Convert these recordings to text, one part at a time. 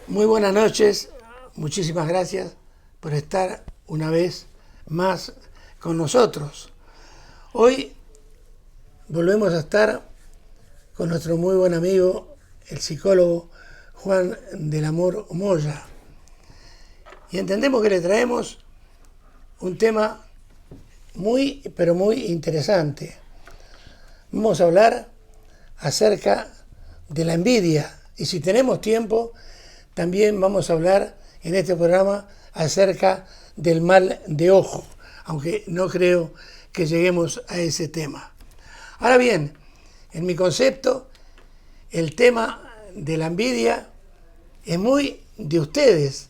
Muy buenas noches, muchísimas gracias por estar una vez más con nosotros. Hoy volvemos a estar con nuestro muy buen amigo, el psicólogo Juan del Amor Moya. Y entendemos que le traemos un tema muy, pero muy interesante. Vamos a hablar acerca de la envidia. Y si tenemos tiempo, también vamos a hablar en este programa acerca del mal de ojo, aunque no creo que lleguemos a ese tema. Ahora bien, en mi concepto, el tema de la envidia es muy de ustedes,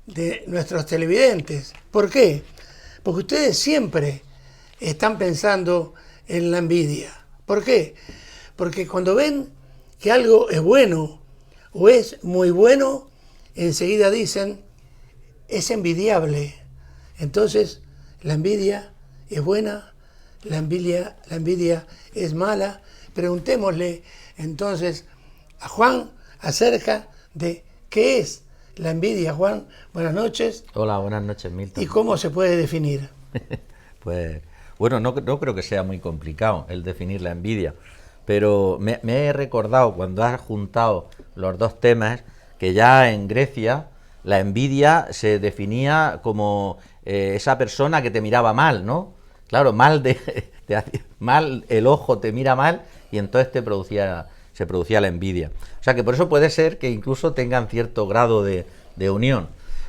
de nuestros televidentes. ¿Por qué? Porque ustedes siempre están pensando en la envidia. ¿Por qué? Porque cuando ven que algo es bueno o es muy bueno, enseguida dicen, es envidiable. Entonces, la envidia es buena, la envidia es mala. Preguntémosle entonces a Juan acerca de qué es la envidia. Juan, buenas noches. Hola, buenas noches, Milton. ¿Y cómo se puede definir? Pues, bueno, no creo que sea muy complicado el definir la envidia, pero me he recordado cuando has juntado los dos temas que ya en Grecia la envidia se definía como esa persona que te miraba mal, ¿no? Claro, mal el ojo te mira mal y entonces se producía la envidia. O sea que por eso puede ser que incluso tengan cierto grado de unión.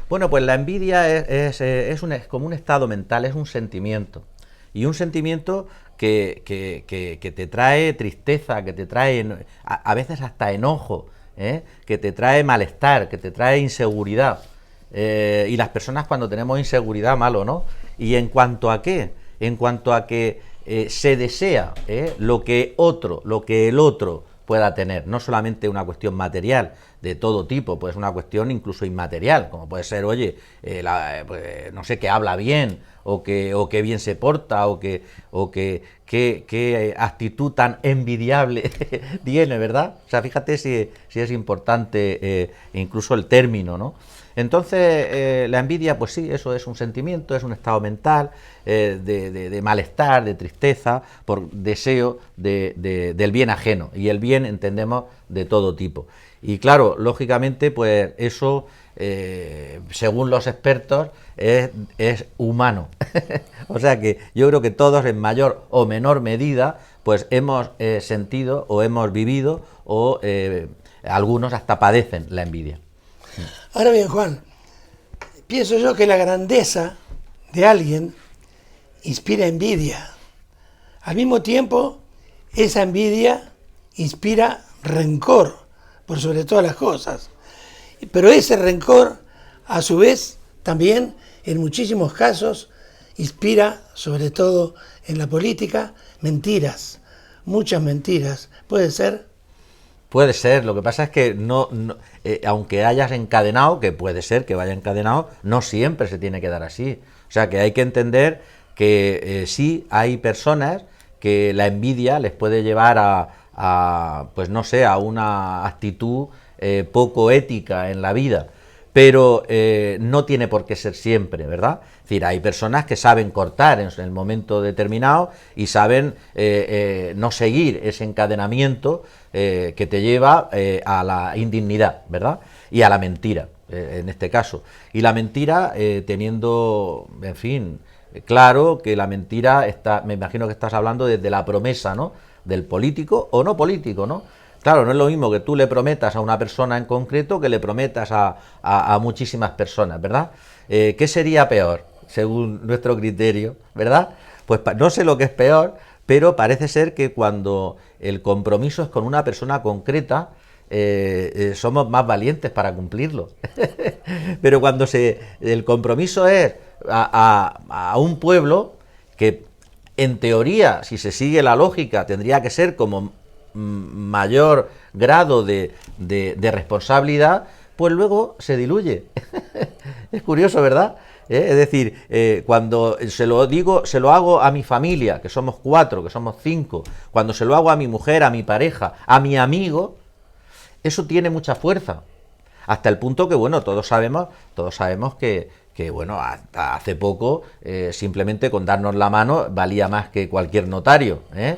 Bueno, pues la envidia es como un estado mental, es un sentimiento. Y un sentimiento que te trae tristeza, que te trae a veces hasta enojo, que te trae malestar, que te trae inseguridad. Y las personas cuando tenemos inseguridad, malo, ¿no? ¿Y en cuanto a qué? En cuanto a que se desea lo que el otro pueda tener, no solamente una cuestión material de todo tipo, pues una cuestión incluso inmaterial, como puede ser, oye, pues, no sé, que habla bien, o que bien se porta, o que actitud tan envidiable tiene, ¿verdad? O sea, fíjate si es importante incluso el término, ¿no? Entonces, la envidia, pues sí, eso es un sentimiento, es un estado mental de malestar, de tristeza, por deseo del bien ajeno. Y el bien entendemos de todo tipo. Y claro, lógicamente, pues eso, según los expertos, es humano. O sea que yo creo que todos, en mayor o menor medida, pues hemos sentido o hemos vivido o algunos hasta padecen la envidia. Ahora bien, Juan, pienso yo que la grandeza de alguien inspira envidia. Al mismo tiempo, esa envidia inspira rencor, por sobre todas las cosas. Pero ese rencor, a su vez, también, en muchísimos casos, inspira, sobre todo en la política, mentiras. Muchas mentiras. ¿Puede ser? Puede ser, lo que pasa es que aunque hayas encadenado, que puede ser que vaya encadenado, no siempre se tiene que dar así. O sea que hay que entender que sí hay personas que la envidia les puede llevar pues no sé, a una actitud poco ética en la vida, pero no tiene por qué ser siempre, ¿verdad? Es decir, hay personas que saben cortar en el momento determinado y saben no seguir ese encadenamiento que te lleva a la indignidad, ¿verdad? Y a la mentira, en este caso. Y la mentira, teniendo, en fin, claro que la mentira me imagino que estás hablando desde la promesa, ¿no? Del político o no político, ¿no? Claro, no es lo mismo que tú le prometas a una persona en concreto que le prometas a muchísimas personas, ¿verdad? ¿Qué sería peor, según nuestro criterio, ¿verdad? Pues no sé lo que es peor, pero parece ser que cuando el compromiso es con una persona concreta, somos más valientes para cumplirlo. Pero cuando el compromiso es a un pueblo que, en teoría, si se sigue la lógica, tendría que ser como mayor grado de responsabilidad, pues luego se diluye. Es curioso, ¿verdad? Es decir, cuando se lo hago a mi familia, que somos 4, que somos 5, cuando se lo hago a mi mujer, a mi pareja, a mi amigo, eso tiene mucha fuerza. Hasta el punto que, bueno, todos sabemos que bueno, hasta hace poco simplemente con darnos la mano valía más que cualquier notario, ¿eh?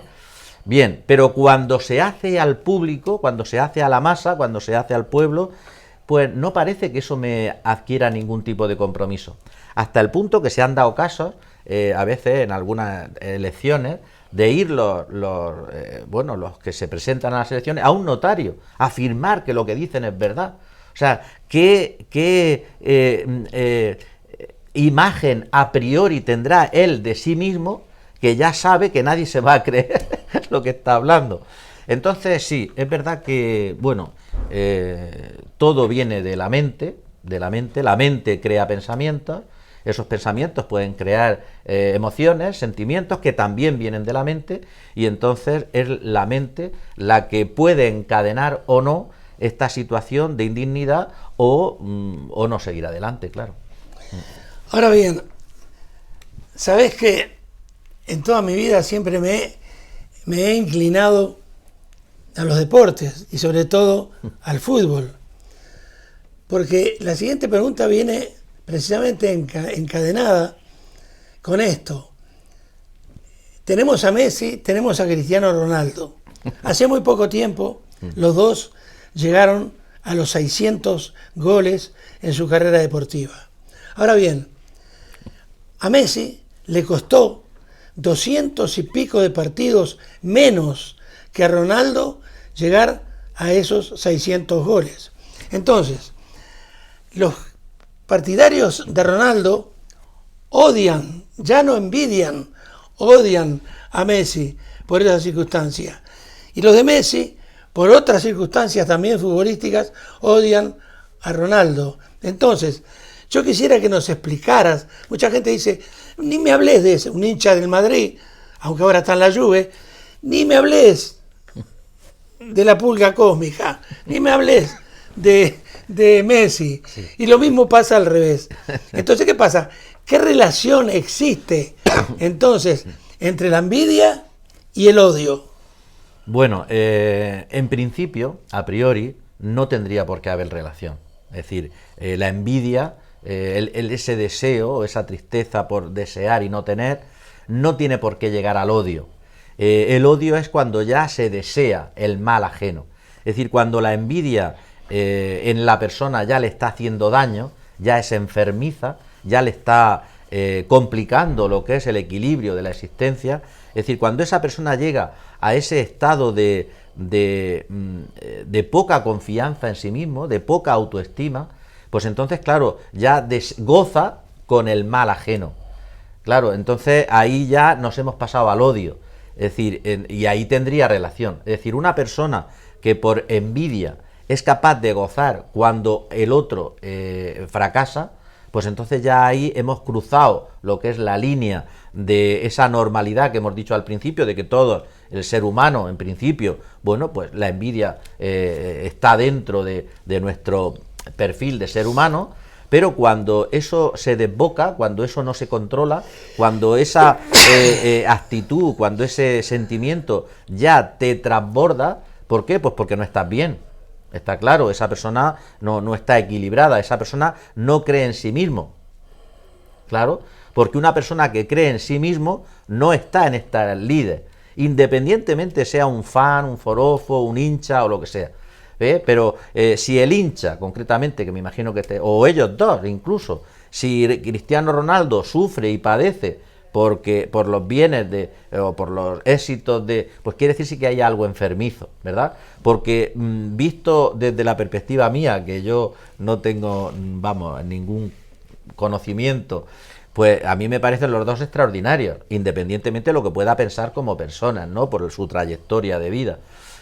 Bien, pero cuando se hace al público, cuando se hace a la masa, cuando se hace al pueblo, pues no parece que eso me adquiera ningún tipo de compromiso. Hasta el punto que se han dado casos, a veces en algunas elecciones, de ir los que se presentan a las elecciones a un notario, a afirmar que lo que dicen es verdad. O sea, ¿qué imagen a priori tendrá él de sí mismo que ya sabe que nadie se va a creer lo que está hablando? Entonces, sí, es verdad que, bueno, todo viene de la mente, la mente crea pensamientos, esos pensamientos pueden crear emociones, sentimientos que también vienen de la mente, y entonces es la mente la que puede encadenar o no esta situación de indignidad o no seguir adelante, claro. Ahora bien, sabes que en toda mi vida siempre me he inclinado a los deportes y sobre todo al fútbol, porque la siguiente pregunta viene precisamente encadenada con esto. Tenemos a Messi, tenemos a Cristiano Ronaldo. Hace muy poco tiempo los dos llegaron a los 600 goles en su carrera deportiva. Ahora bien, a Messi le costó 200 y pico de partidos menos que a Ronaldo llegar a esos 600 goles. Entonces, los partidarios de Ronaldo odian, ya no envidian, odian a Messi por esa circunstancia. Y los de Messi, por otras circunstancias también futbolísticas, odian a Ronaldo. Entonces, yo quisiera que nos explicaras, mucha gente dice, ni me hables de ese, un hincha del Madrid, aunque ahora está en la Juve, ni me hables de la pulga cósmica, ni me hables de Messi. Sí. Y lo mismo pasa al revés. Entonces, ¿qué pasa? ¿Qué relación existe entonces entre la envidia y el odio? Bueno, en principio, a priori, no tendría por qué haber relación. Es decir, la envidia, ese deseo, esa tristeza por desear y no tener, no tiene por qué llegar al odio. El odio es cuando ya se desea el mal ajeno. Es decir, cuando la envidia en la persona ya le está haciendo daño, ya es enfermiza, ya le está complicando lo que es el equilibrio de la existencia. Es decir, cuando esa persona llega a ese estado de poca confianza en sí mismo, de poca autoestima, pues entonces, claro, ya goza con el mal ajeno. Claro, entonces ahí ya nos hemos pasado al odio. Es decir, y ahí tendría relación. Es decir, una persona que por envidia es capaz de gozar cuando el otro fracasa, pues entonces ya ahí hemos cruzado lo que es la línea de esa normalidad que hemos dicho al principio, de que todo el ser humano, en principio, bueno, pues la envidia está dentro de nuestro perfil de ser humano, pero cuando eso se desboca, cuando eso no se controla, cuando esa actitud, cuando ese sentimiento ya te transborda, ¿por qué? Pues porque no estás bien. Está claro, esa persona no está equilibrada, esa persona no cree en sí mismo. Claro, porque una persona que cree en sí mismo no está en esta líder, independientemente sea un fan, un forofo, un hincha o lo que sea. Pero si el hincha, concretamente, que me imagino que o ellos dos incluso, si Cristiano Ronaldo sufre y padece por los bienes o por los éxitos pues quiere decir sí que hay algo enfermizo, ¿verdad? Porque visto desde la perspectiva mía, que yo no tengo, vamos, ningún conocimiento, pues a mí me parecen los dos extraordinarios, independientemente de lo que pueda pensar como personas, ¿no? Por su trayectoria de vida.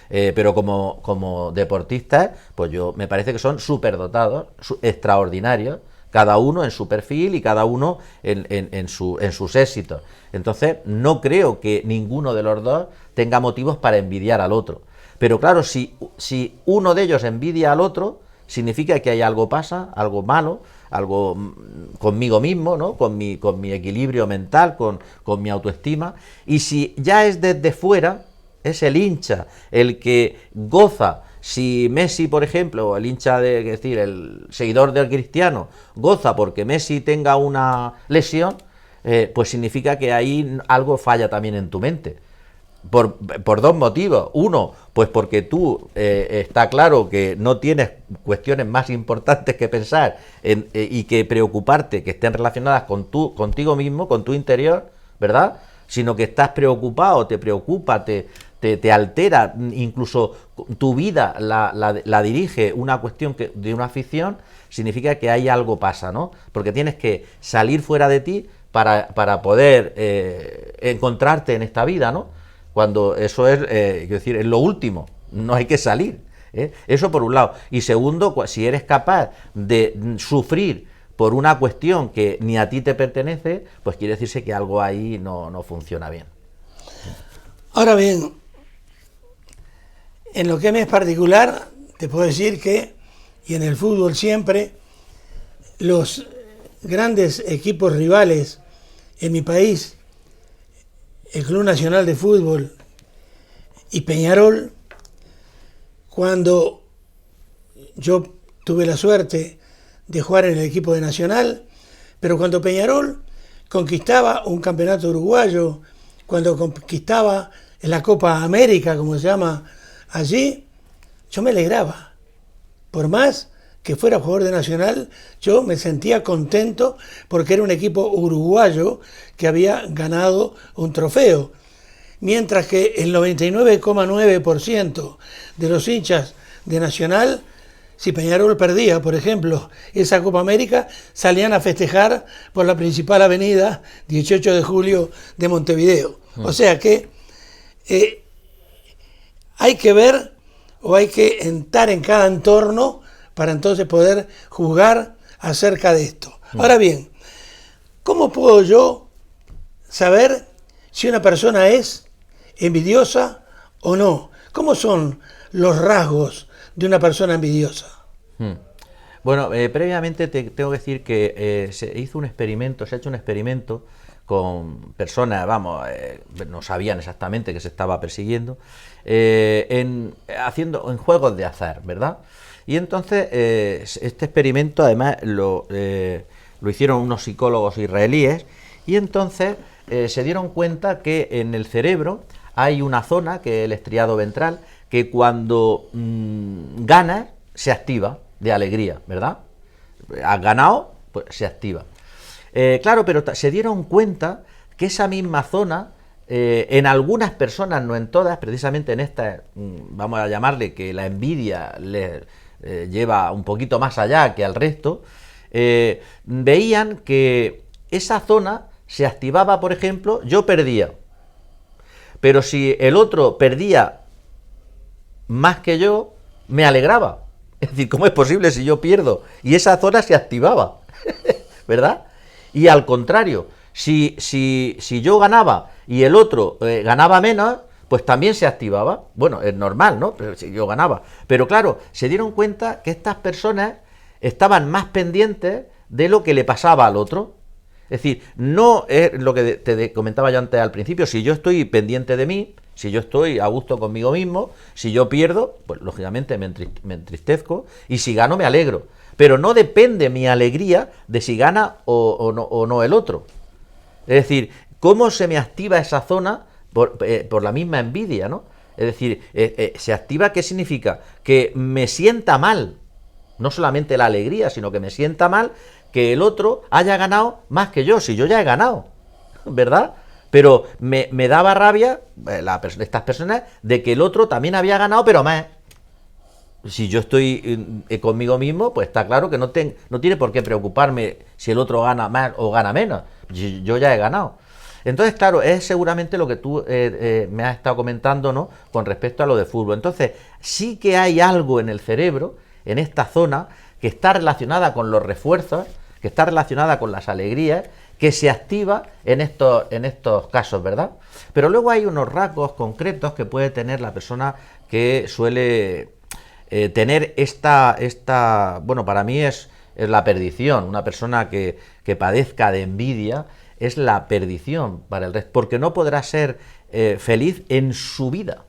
Pero como deportistas, pues me parece que son superdotados, extraordinarios, cada uno en su perfil y cada uno en sus éxitos. Entonces, no creo que ninguno de los dos tenga motivos para envidiar al otro. Pero claro, si uno de ellos envidia al otro, significa que hay algo pasa, algo malo, algo conmigo mismo, ¿no? Con mi equilibrio mental, con mi autoestima. Y si ya es desde fuera, es el hincha el que goza si Messi, por ejemplo, o el hincha de, es decir, el seguidor del Cristiano, goza porque Messi tenga una lesión, pues significa que ahí algo falla también en tu mente. Por dos motivos. Uno, pues porque tú está claro que no tienes cuestiones más importantes que pensar y que preocuparte que estén relacionadas contigo mismo, con tu interior, ¿verdad? Sino que estás preocupado, te preocupa, te altera, incluso tu vida la dirige una cuestión de una afición, significa que hay algo pasa, ¿no? Porque tienes que salir fuera de ti para poder encontrarte en esta vida, ¿no? Cuando eso es, quiero decir, es lo último, no hay que salir. Eso por un lado. Y segundo, si eres capaz de sufrir por una cuestión que ni a ti te pertenece, pues quiere decirse que algo ahí no funciona bien. Ahora bien, en lo que me es particular, te puedo decir que, y en el fútbol siempre, los grandes equipos rivales en mi país, el Club Nacional de Fútbol y Peñarol, cuando yo tuve la suerte de jugar en el equipo de Nacional, pero cuando Peñarol conquistaba un campeonato uruguayo, cuando conquistaba la Copa América, como se llama allí, yo me alegraba. Por más que fuera jugador de Nacional, yo me sentía contento porque era un equipo uruguayo que había ganado un trofeo. Mientras que el 99,9% de los hinchas de Nacional, si Peñarol perdía, por ejemplo, esa Copa América, salían a festejar por la principal avenida 18 de julio de Montevideo. O sea que hay que ver o hay que entrar en cada entorno para entonces poder juzgar acerca de esto. Ahora bien, ¿cómo puedo yo saber si una persona es envidiosa o no? ¿Cómo son los rasgos de una persona envidiosa? Bueno, previamente te tengo que decir que se ha hecho un experimento con personas, no sabían exactamente que se estaba persiguiendo, haciendo en juegos de azar, ¿verdad? Y entonces este experimento además lo hicieron unos psicólogos israelíes y entonces se dieron cuenta que en el cerebro hay una zona, que es el estriado ventral, que cuando ganas se activa de alegría, ¿verdad? Has ganado, pues se activa. Claro, pero se dieron cuenta que esa misma zona, en algunas personas, no en todas, precisamente en esta, vamos a llamarle que la envidia lleva un poquito más allá que al resto, veían que esa zona se activaba, por ejemplo, yo perdía, pero si el otro perdía más que yo, me alegraba. Es decir, ¿cómo es posible si yo pierdo? Y esa zona se activaba, ¿verdad? Y al contrario, si yo ganaba y el otro ganaba menos, pues también se activaba. Bueno, es normal, ¿no? Pero si yo ganaba. Pero claro, se dieron cuenta que estas personas estaban más pendientes de lo que le pasaba al otro. Es decir, no es lo que te comentaba yo antes al principio, si yo estoy pendiente de mí, si yo estoy a gusto conmigo mismo, si yo pierdo, pues lógicamente me entristezco, y si gano me alegro. Pero no depende mi alegría de si gana o no el otro. Es decir, ¿cómo se me activa esa zona? Por la misma envidia, ¿no? Es decir, se activa, ¿qué significa? Que me sienta mal, no solamente la alegría, sino que me sienta mal que el otro haya ganado más que yo, si yo ya he ganado, ¿verdad? Pero me daba rabia estas personas de que el otro también había ganado, pero más. Si yo estoy conmigo mismo, pues está claro que no tiene por qué preocuparme si el otro gana más o gana menos. Yo ya he ganado. Entonces, claro, es seguramente lo que tú me has estado comentando, ¿no? Con respecto a lo de fútbol. Entonces, sí que hay algo en el cerebro, en esta zona, que está relacionada con los refuerzos, que está relacionada con las alegrías, que se activa en estos casos, ¿verdad? Pero luego hay unos rasgos concretos que puede tener la persona que suele tener bueno, para mí es la perdición. Una persona que padezca de envidia es la perdición para el resto, porque no podrá ser feliz en su vida.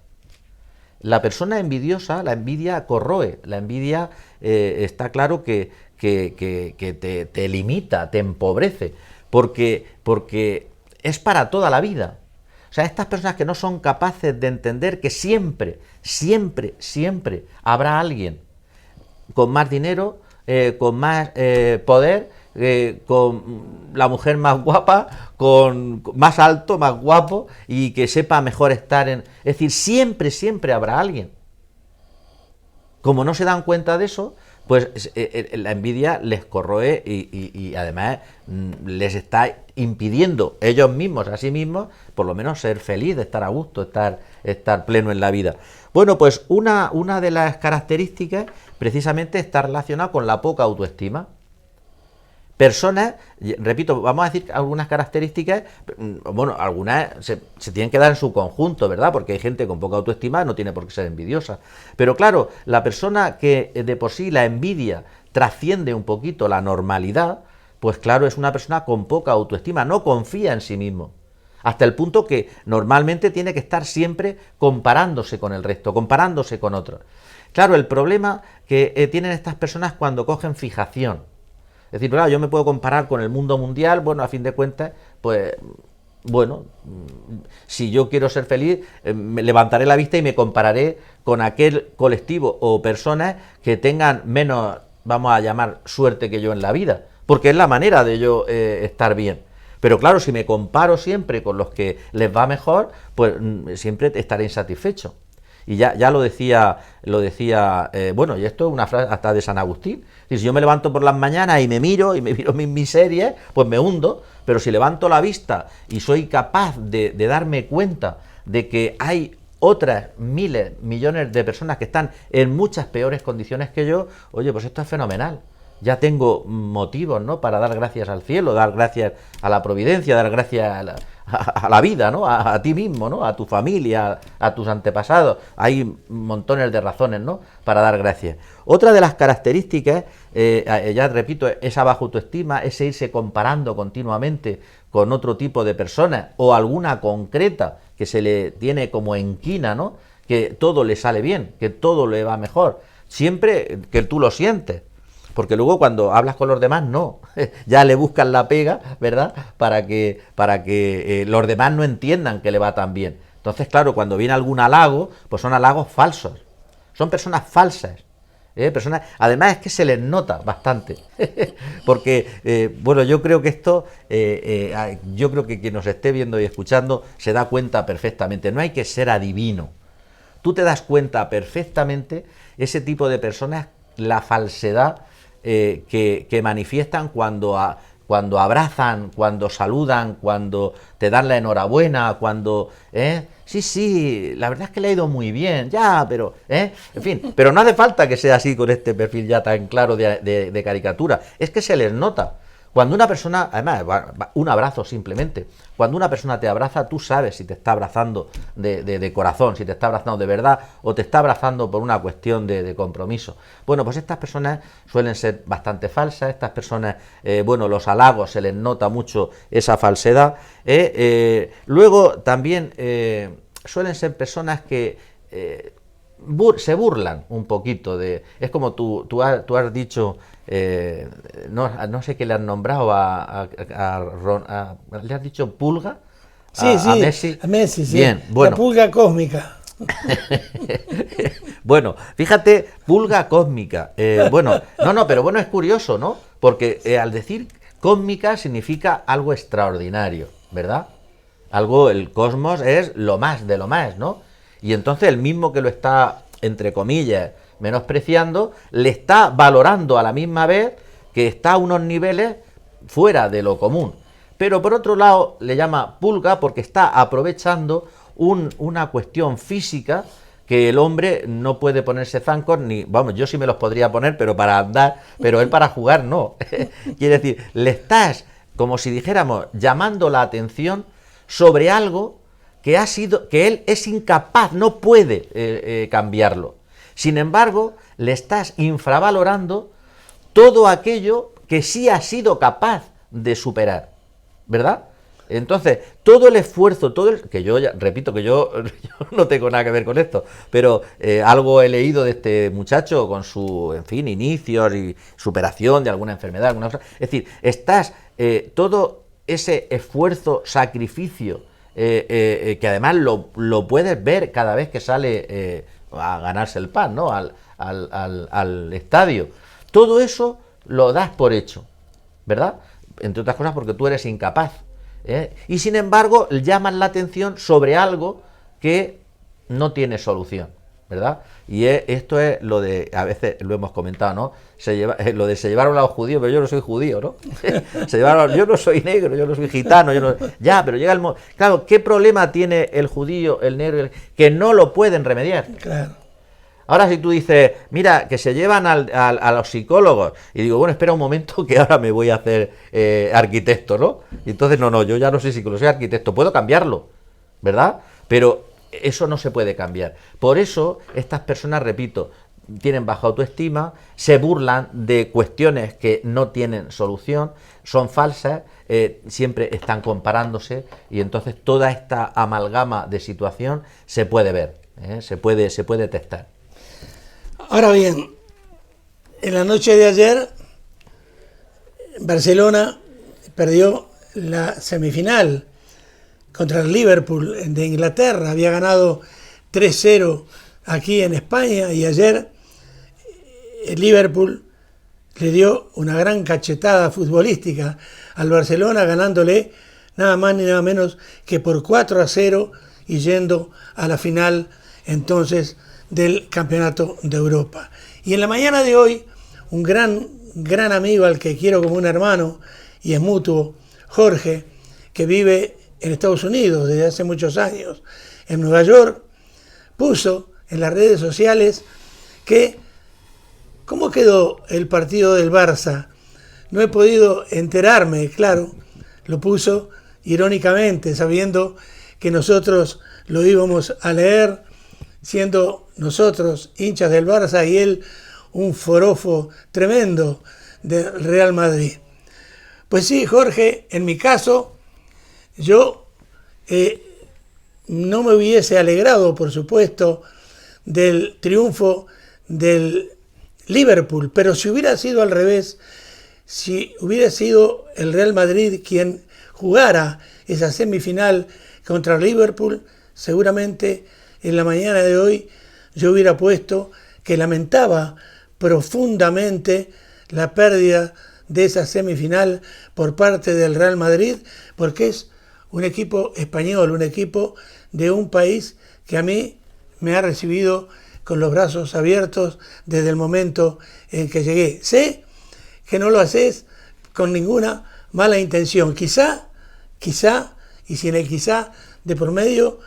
la persona envidiosa, la envidia corroe, la envidia está claro que te limita, te empobrece, porque es para toda la vida. O sea, estas personas que no son capaces de entender que siempre, siempre, siempre habrá alguien con más dinero, con más poder, con la mujer más guapa, con más alto, más guapo y que sepa mejor estar en... Es decir, siempre, siempre habrá alguien. Como no se dan cuenta de eso, pues la envidia les corroe y además les está impidiendo ellos mismos, a sí mismos, por lo menos ser feliz, estar a gusto, estar pleno en la vida. Bueno, pues una de las características precisamente está relacionada con la poca autoestima. Personas, repito, vamos a decir algunas características, bueno, algunas se tienen que dar en su conjunto, ¿verdad? Porque hay gente con poca autoestima, no tiene por qué ser envidiosa. Pero claro, la persona que de por sí la envidia trasciende un poquito la normalidad, pues claro, es una persona con poca autoestima, no confía en sí mismo. Hasta el punto que normalmente tiene que estar siempre comparándose con el resto, comparándose con otros. Claro, el problema que tienen estas personas cuando cogen fijación. Es decir, claro, yo me puedo comparar con el mundo mundial, bueno, a fin de cuentas, pues, bueno, si yo quiero ser feliz, me levantaré la vista y me compararé con aquel colectivo o personas que tengan menos, vamos a llamar, suerte que yo en la vida, porque es la manera de yo estar bien. Pero claro, si me comparo siempre con los que les va mejor, pues siempre estaré insatisfecho. Y ya lo decía, bueno, y esto es una frase hasta de San Agustín. Si yo me levanto por las mañanas y me miro mis miserias, pues me hundo, pero si levanto la vista y soy capaz de darme cuenta de que hay otras miles, millones de personas que están en muchas peores condiciones que yo, oye, pues esto es fenomenal. Ya tengo motivos, ¿no?, para dar gracias al cielo, dar gracias a la providencia, dar gracias a la vida, ¿no?, a ti mismo, ¿no?, a tu familia, a tus antepasados. Hay montones de razones, ¿no?, para dar gracias. Otra de las características, ya repito, esa baja autoestima, ese irse comparando continuamente con otro tipo de personas o alguna concreta que se le tiene como enquina, ¿no?, que todo le sale bien, que todo le va mejor, siempre que tú lo sientes. Porque luego cuando hablas con los demás, no, ya le buscan la pega, ¿verdad?, para que los demás no entiendan que le va tan bien. Entonces, claro, cuando viene algún halago, pues son halagos falsos, son personas falsas, personas, además es que se les nota bastante, porque, bueno, yo creo que esto, yo creo que quien nos esté viendo y escuchando se da cuenta perfectamente, no hay que ser adivino, tú te das cuenta perfectamente, ese tipo de personas, la falsedad que manifiestan cuando abrazan, cuando saludan, cuando te dan la enhorabuena, cuando... Sí, la verdad es que le ha ido muy bien, ya, pero... En fin, pero no hace falta que sea así con este perfil ya tan claro de caricatura, es que se les nota. Cuando una persona, además, un abrazo simplemente, cuando una persona te abraza, tú sabes si te está abrazando de corazón, si te está abrazando de verdad o te está abrazando por una cuestión de compromiso. Bueno, pues estas personas suelen ser bastante falsas, estas personas, bueno, los halagos se les nota mucho esa falsedad. Luego también suelen ser personas que... se burlan un poquito de... Es como tú has dicho... no sé qué le han nombrado ¿le has dicho pulga? Sí, a Messi. A Messi, sí. Bien, bueno. La pulga cósmica. Bueno, fíjate, pulga cósmica. Bueno, pero bueno, es curioso, ¿no? Porque al decir cósmica significa algo extraordinario, ¿verdad? Algo, el cosmos es lo más de lo más, ¿no? Y entonces el mismo que lo está, entre comillas, menospreciando, le está valorando a la misma vez que está a unos niveles fuera de lo común. Pero por otro lado le llama pulga porque está aprovechando una cuestión física que el hombre no puede ponerse zancos, ni, vamos, yo sí me los podría poner, pero para andar, pero él para jugar no. Quiere decir, le estás, como si dijéramos, llamando la atención sobre algo que él es incapaz, no puede cambiarlo. Sin embargo, le estás infravalorando todo aquello que sí ha sido capaz de superar, ¿verdad? Entonces, todo el esfuerzo, que yo ya, repito que yo no tengo nada que ver con esto, pero algo he leído de este muchacho con su, en fin, inicios y superación de alguna enfermedad, alguna cosa. Es decir, todo ese esfuerzo, sacrificio, que además lo puedes ver cada vez que sale a ganarse el pan, ¿no? Al estadio. Todo eso lo das por hecho, ¿verdad? Entre otras cosas porque tú eres incapaz. Y sin embargo llaman la atención sobre algo que no tiene solución, ¿verdad? Y esto es lo de, a veces lo hemos comentado, ¿no? Se llevaron a los judíos, pero yo no soy judío, ¿no? Yo no soy negro, yo no soy gitano, ya, pero llega el momento. Claro, ¿qué problema tiene el judío, el negro, que no lo pueden remediar? Claro. Ahora si tú dices, mira, que se llevan a los psicólogos, y digo, bueno, espera un momento que ahora me voy a hacer arquitecto, ¿no? Y entonces, no, yo ya no soy psicólogo, soy arquitecto, puedo cambiarlo, ¿verdad? Pero eso no se puede cambiar. Por eso, estas personas, repito, tienen baja autoestima, se burlan de cuestiones que no tienen solución, son falsas, siempre están comparándose, y entonces toda esta amalgama de situación se puede ver, se puede detectar. Ahora bien, en la noche de ayer, Barcelona perdió la semifinal contra el Liverpool de Inglaterra. Había ganado 3-0 aquí en España y ayer el Liverpool le dio una gran cachetada futbolística al Barcelona, ganándole nada más ni nada menos que por 4-0 y yendo a la final entonces del Campeonato de Europa. Y en la mañana de hoy, un gran amigo al que quiero como un hermano y es mutuo, Jorge, que vive en Estados Unidos desde hace muchos años, en Nueva York, puso en las redes sociales que ¿cómo quedó el partido del Barça? No he podido enterarme, claro, lo puso irónicamente, sabiendo que nosotros lo íbamos a leer, siendo nosotros hinchas del Barça y él un forofo tremendo del Real Madrid. Pues sí, Jorge, en mi caso, yo no me hubiese alegrado, por supuesto, del triunfo del Liverpool, pero si hubiera sido al revés, si hubiera sido el Real Madrid quien jugara esa semifinal contra el Liverpool, seguramente en la mañana de hoy yo hubiera puesto que lamentaba profundamente la pérdida de esa semifinal por parte del Real Madrid, porque es un equipo español, un equipo de un país que a mí me ha recibido con los brazos abiertos desde el momento en que llegué. Sé que no lo haces con ninguna mala intención, quizá, y sin el quizá de por medio,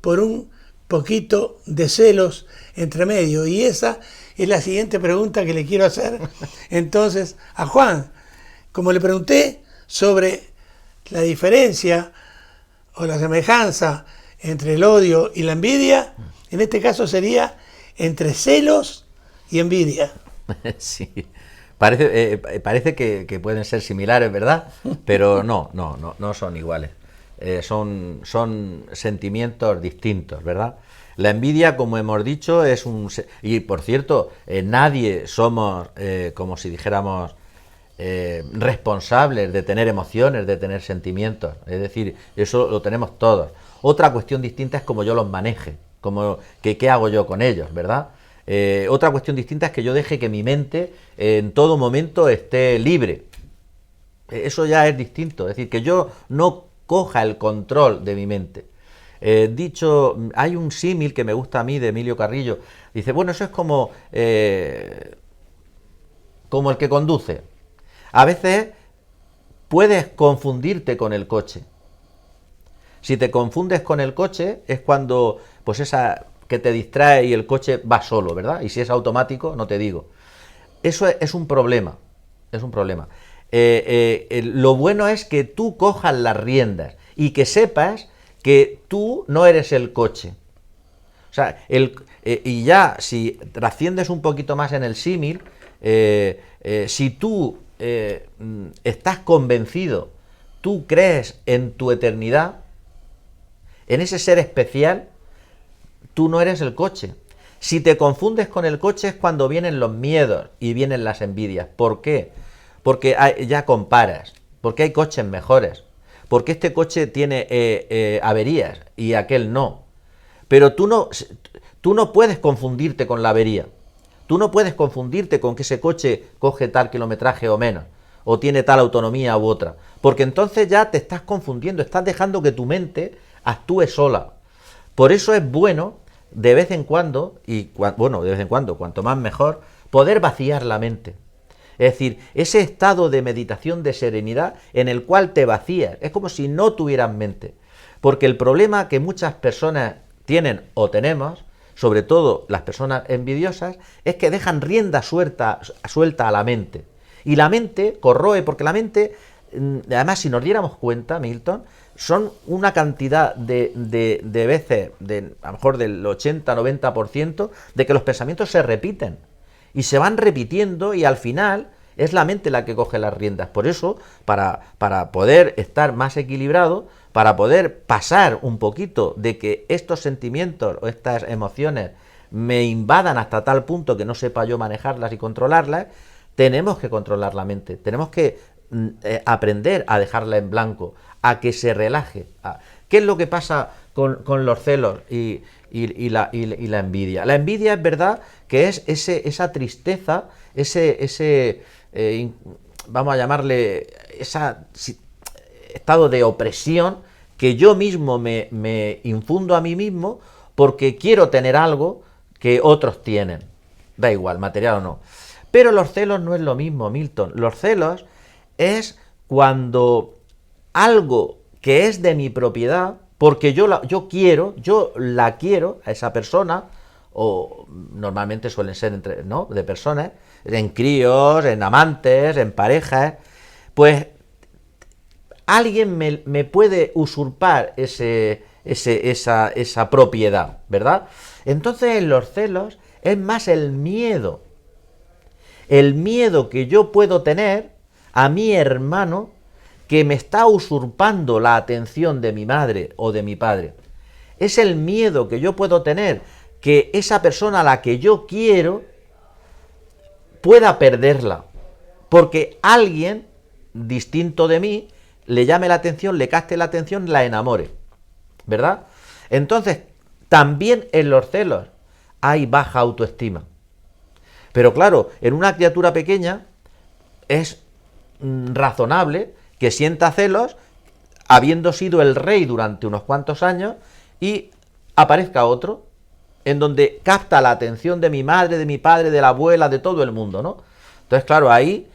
por un poquito de celos entre medio. Y esa es la siguiente pregunta que le quiero hacer entonces a Juan. Como le pregunté sobre la diferencia o la semejanza entre el odio y la envidia, en este caso sería entre celos y envidia. Sí, parece que pueden ser similares, ¿verdad? Pero no son iguales. Son sentimientos distintos, ¿verdad? La envidia, como hemos dicho, es un... Y, por cierto, nadie somos, como si dijéramos, responsables de tener emociones, de tener sentimientos. Es decir, eso lo tenemos todos. Otra cuestión distinta es cómo yo los maneje, qué hago yo con ellos, ¿verdad? Otra cuestión distinta es que yo deje que mi mente en todo momento esté libre. Eso ya es distinto. Es decir, que yo no coja el control de mi mente. Hay un símil que me gusta a mí de Emilio Carrillo. Dice, bueno, eso es como el que conduce. A veces puedes confundirte con el coche. Si te confundes con el coche es cuando, pues esa que te distrae y el coche va solo, ¿verdad? Y si es automático, no te digo. Eso es un problema. Es un problema. Lo bueno es que tú cojas las riendas y que sepas que tú no eres el coche. O sea, y ya, si trasciendes un poquito más en el símil, si tú estás convencido tú crees en tu eternidad, en ese ser especial, tú no eres el coche. Si te confundes con el coche es cuando vienen los miedos y vienen las envidias. ¿Por qué? Porque ya comparas, porque hay coches mejores, porque este coche tiene averías y aquel no. Pero tú no puedes confundirte con la avería. Tú no puedes confundirte con que ese coche coge tal kilometraje o menos, o tiene tal autonomía u otra, porque entonces ya te estás confundiendo, estás dejando que tu mente actúe sola. Por eso es bueno, de vez en cuando, de vez en cuando, cuanto más mejor, poder vaciar la mente. Es decir, ese estado de meditación, de serenidad, en el cual te vacías, es como si no tuvieras mente. Porque el problema que muchas personas tienen o tenemos, sobre todo las personas envidiosas, es que dejan rienda suelta a la mente. Y la mente corroe, porque la mente, además, si nos diéramos cuenta, Milton, son una cantidad de veces, a lo mejor del 80-90%, de que los pensamientos se repiten. Y se van repitiendo y al final es la mente la que coge las riendas. Por eso, para poder estar más equilibrado, para poder pasar un poquito de que estos sentimientos o estas emociones me invadan hasta tal punto que no sepa yo manejarlas y controlarlas, tenemos que controlar la mente, tenemos que aprender a dejarla en blanco, a que se relaje. ¿Qué es lo que pasa con los celos y la envidia? La envidia es verdad que es esa tristeza, vamos a llamarle, ese estado de opresión que yo mismo me infundo a mí mismo porque quiero tener algo que otros tienen. Da igual, material o no. Pero los celos no es lo mismo, Milton. Los celos es cuando algo que es de mi propiedad, porque yo la quiero a esa persona, o normalmente suelen ser de personas, en críos, en amantes, en parejas, pues alguien me puede usurpar esa propiedad, ¿verdad? Entonces en los celos es más el miedo que yo puedo tener a mi hermano que me está usurpando la atención de mi madre o de mi padre. Es el miedo que yo puedo tener que esa persona a la que yo quiero pueda perderla, porque alguien distinto de mí le llame la atención, le capte la atención, la enamore, ¿verdad? Entonces, también en los celos hay baja autoestima. Pero claro, en una criatura pequeña es razonable que sienta celos habiendo sido el rey durante unos cuantos años y aparezca otro en donde capta la atención de mi madre, de mi padre, de la abuela, de todo el mundo, ¿no? Entonces, claro, ahí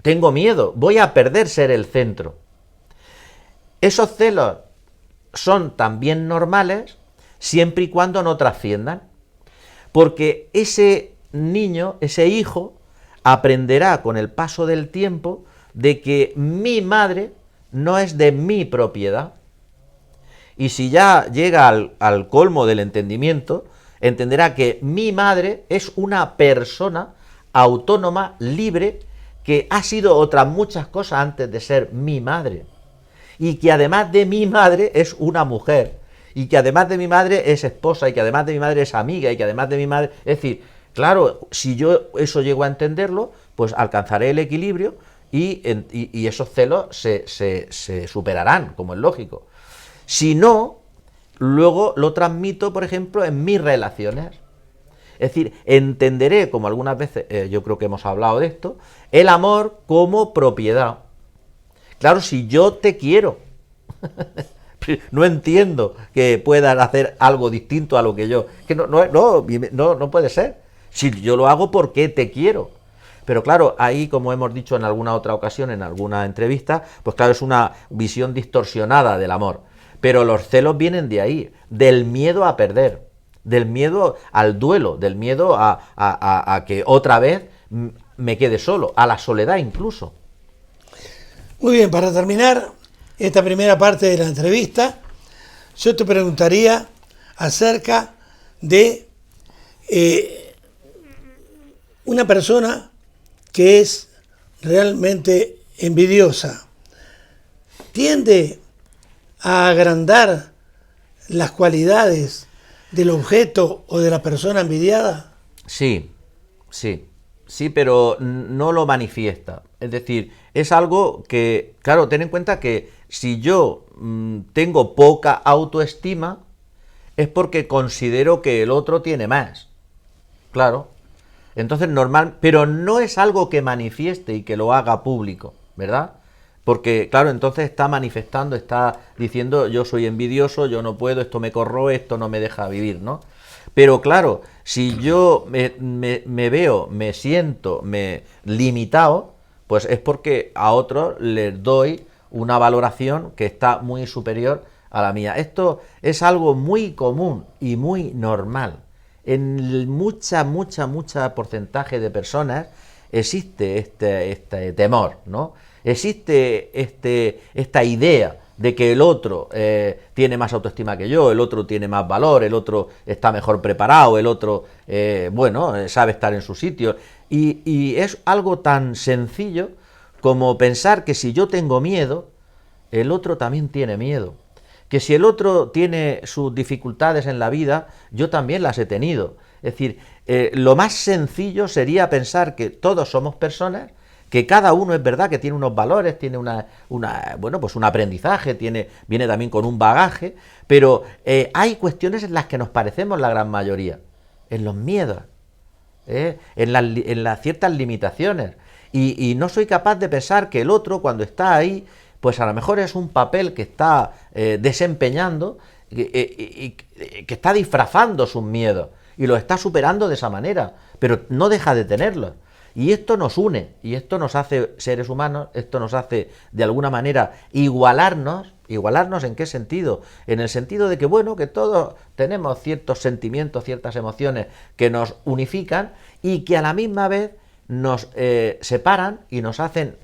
tengo miedo, voy a perder ser el centro. Esos celos son también normales siempre y cuando no trasciendan, porque ese niño, ese hijo, aprenderá con el paso del tiempo de que mi madre no es de mi propiedad. Y si ya llega al colmo del entendimiento, entenderá que mi madre es una persona autónoma, libre, que ha sido otras muchas cosas antes de ser mi madre. Y que además de mi madre es una mujer. Y que además de mi madre es esposa. Y que además de mi madre es amiga. Y que además de mi madre... Es decir, claro, si yo eso llego a entenderlo, pues alcanzaré el equilibrio y esos celos se superarán, como es lógico. Si no, luego lo transmito, por ejemplo, en mis relaciones. Es decir, entenderé, como algunas veces yo creo que hemos hablado de esto, el amor como propiedad. Claro, si yo te quiero, no entiendo que puedan hacer algo distinto a lo que yo... Que no puede ser. Si yo lo hago porque te quiero. Pero claro, ahí, como hemos dicho en alguna otra ocasión, en alguna entrevista, pues claro, es una visión distorsionada del amor. Pero los celos vienen de ahí, del miedo a perder, del miedo al duelo, del miedo a que otra vez me quede solo, a la soledad incluso. Muy bien, para terminar esta primera parte de la entrevista, yo te preguntaría acerca de una persona que es realmente envidiosa. tiende a agrandar las cualidades del objeto o de la persona envidiada? Sí, sí, pero no lo manifiesta. Es decir, es algo que, claro, ten en cuenta que si yo tengo poca autoestima, es porque considero que el otro tiene más. Claro. Entonces, normal, pero no es algo que manifieste y que lo haga público, ¿verdad? Porque, claro, entonces está manifestando, está diciendo, yo soy envidioso, yo no puedo, esto me corroe, esto no me deja vivir, ¿no? Pero claro, si yo me veo, me siento limitado, pues es porque a otros les doy una valoración que está muy superior a la mía. Esto es algo muy común y muy normal. En mucha porcentaje de personas existe este temor, ¿no? Existe esta idea de que el otro tiene más autoestima que yo, el otro tiene más valor, el otro está mejor preparado, el otro, sabe estar en su sitio. Y es algo tan sencillo como pensar que si yo tengo miedo, el otro también tiene miedo. Que si el otro tiene sus dificultades en la vida, yo también las he tenido. Es decir, lo más sencillo sería pensar que todos somos personas, que cada uno es verdad que tiene unos valores, tiene un aprendizaje, viene también con un bagaje, pero hay cuestiones en las que nos parecemos la gran mayoría, en los miedos, en las ciertas limitaciones, y no soy capaz de pensar que el otro, cuando está ahí, pues a lo mejor es un papel que está desempeñando, que está disfrazando sus miedos y lo está superando de esa manera, pero no deja de tenerlos. Y esto nos une, y esto nos hace seres humanos, esto nos hace de alguna manera igualarnos. ¿Igualarnos en qué sentido? En el sentido de que, bueno, que todos tenemos ciertos sentimientos, ciertas emociones que nos unifican y que a la misma vez nos separan y nos hacen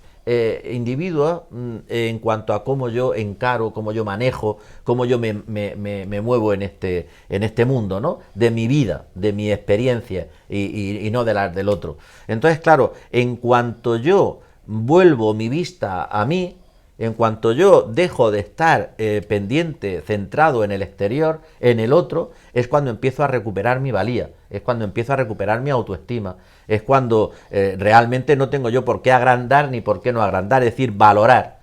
individuos en cuanto a cómo yo encaro, cómo yo manejo, cómo yo me muevo en este mundo, ¿no? De mi vida, de mi experiencia y no de la del otro. Entonces, claro, en cuanto yo vuelvo mi vista a mí, en cuanto yo dejo de estar pendiente, centrado en el exterior, en el otro, es cuando empiezo a recuperar mi valía, es cuando empiezo a recuperar mi autoestima, es cuando realmente no tengo yo por qué agrandar ni por qué no agrandar, es decir, valorar.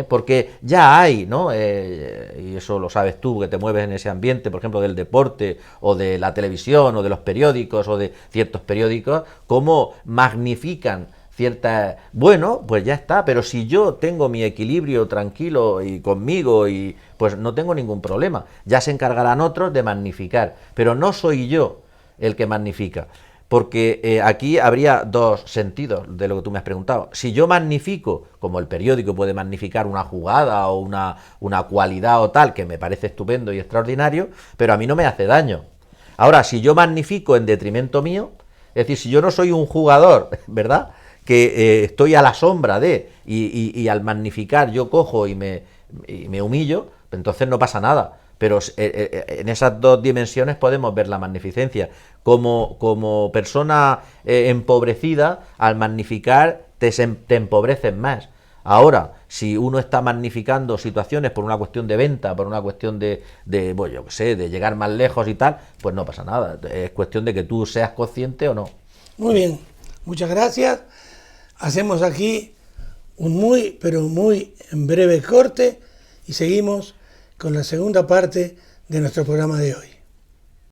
Porque ya hay, ¿no? Y eso lo sabes tú, que te mueves en ese ambiente, por ejemplo, del deporte, o de la televisión, o de los periódicos, o de ciertos periódicos, cómo magnifican cierta... Bueno, pues ya está, pero si yo tengo mi equilibrio tranquilo y conmigo, y pues no tengo ningún problema. Ya se encargarán otros de magnificar, pero no soy yo el que magnifica. Porque aquí habría dos sentidos de lo que tú me has preguntado. Si yo magnifico, como el periódico puede magnificar una jugada o una cualidad o tal, que me parece estupendo y extraordinario, pero a mí no me hace daño. Ahora, si yo magnifico en detrimento mío, es decir, si yo no soy un jugador, ¿verdad?, que estoy a la sombra de, y al magnificar yo cojo y me humillo, entonces no pasa nada. Pero en esas dos dimensiones podemos ver la magnificencia. Como persona empobrecida, al magnificar te empobreces más. Ahora, si uno está magnificando situaciones por una cuestión de venta, por una cuestión bueno, yo qué sé, de llegar más lejos y tal, pues no pasa nada. Es cuestión de que tú seas consciente o no. Muy bien, muchas gracias. Hacemos aquí un muy, pero muy breve corte y seguimos con la segunda parte de nuestro programa de hoy.